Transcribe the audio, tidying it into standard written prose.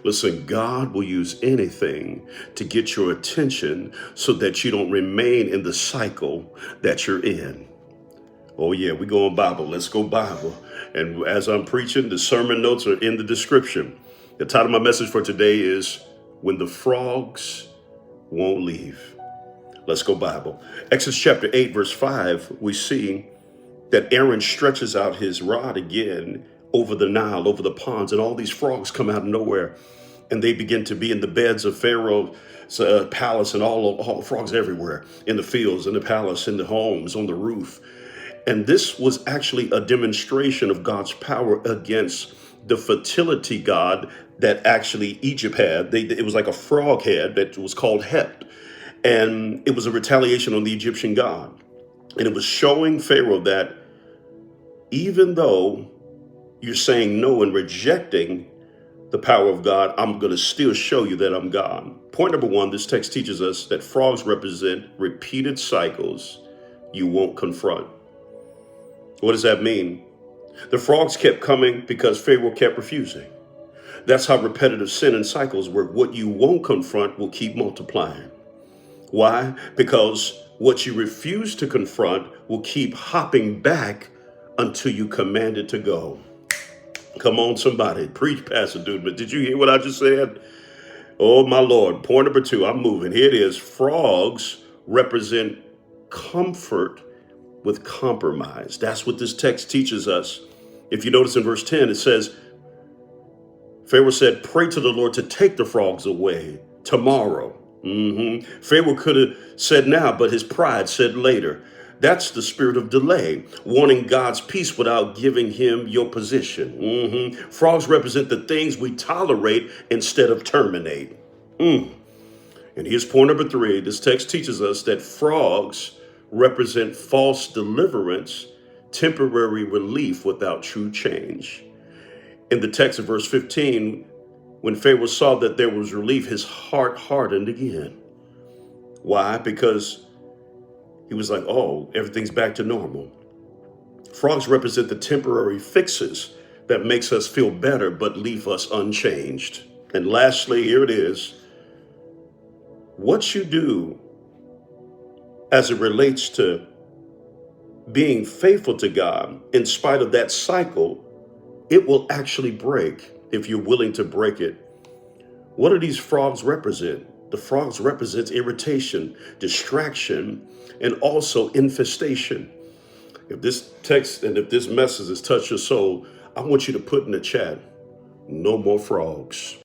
Listen, God will use anything to get your attention so that you don't remain in the cycle that you're in. Oh yeah, we go on Bible. Let's go Bible. And as I'm preaching, the sermon notes are in the description. The title of my message for today is When the Frogs Won't Leave. Let's go Bible. Exodus chapter 8, verse 5, we see that Aaron stretches out his rod again over the Nile, over the ponds, and all these frogs come out of nowhere. And they begin to be in the beds of Pharaoh's palace, and all frogs everywhere, in the fields, in the palace, in the homes, on the roof. And this was actually a demonstration of God's power against the fertility god that actually Egypt had. It was like a frog head that was called Heqet. And it was a retaliation on the Egyptian god. And it was showing Pharaoh that even though you're saying no and rejecting the power of God, I'm going to still show you that I'm God. Point number one, this text teaches us that frogs represent repeated cycles you won't confront. What does that mean? The frogs kept coming because Pharaoh kept refusing. That's how repetitive sin and cycles work. What you won't confront will keep multiplying. Why? Because what you refuse to confront will keep hopping back until you command it to go. Come on, somebody. Preach, Pastor Dude. But did you hear what I just said? Oh, my Lord. Point number two. I'm moving. Here it is. Frogs represent comfort with compromise. That's what this text teaches us. If you notice in verse 10, it says, Pharaoh said, pray to the Lord to take the frogs away tomorrow. Pharaoh could have said now, but his pride said later. That's the spirit of delay, wanting God's peace without giving him your position. Frogs represent the things we tolerate instead of terminate. And here's point number three. This text teaches us that frogs represent false deliverance, temporary relief without true change. In the text of verse 15, when Pharaoh saw that there was relief, his heart hardened again. Why? Because he was like, oh, everything's back to normal. Frogs represent the temporary fixes that makes us feel better but leave us unchanged. And lastly, here it is. What you do as it relates to being faithful to God, in spite of that cycle, it will actually break if you're willing to break it. What do these frogs represent? The frogs represent irritation, distraction, and also infestation. If this text and if this message has touched your soul, I want you to put in the chat, no more frogs.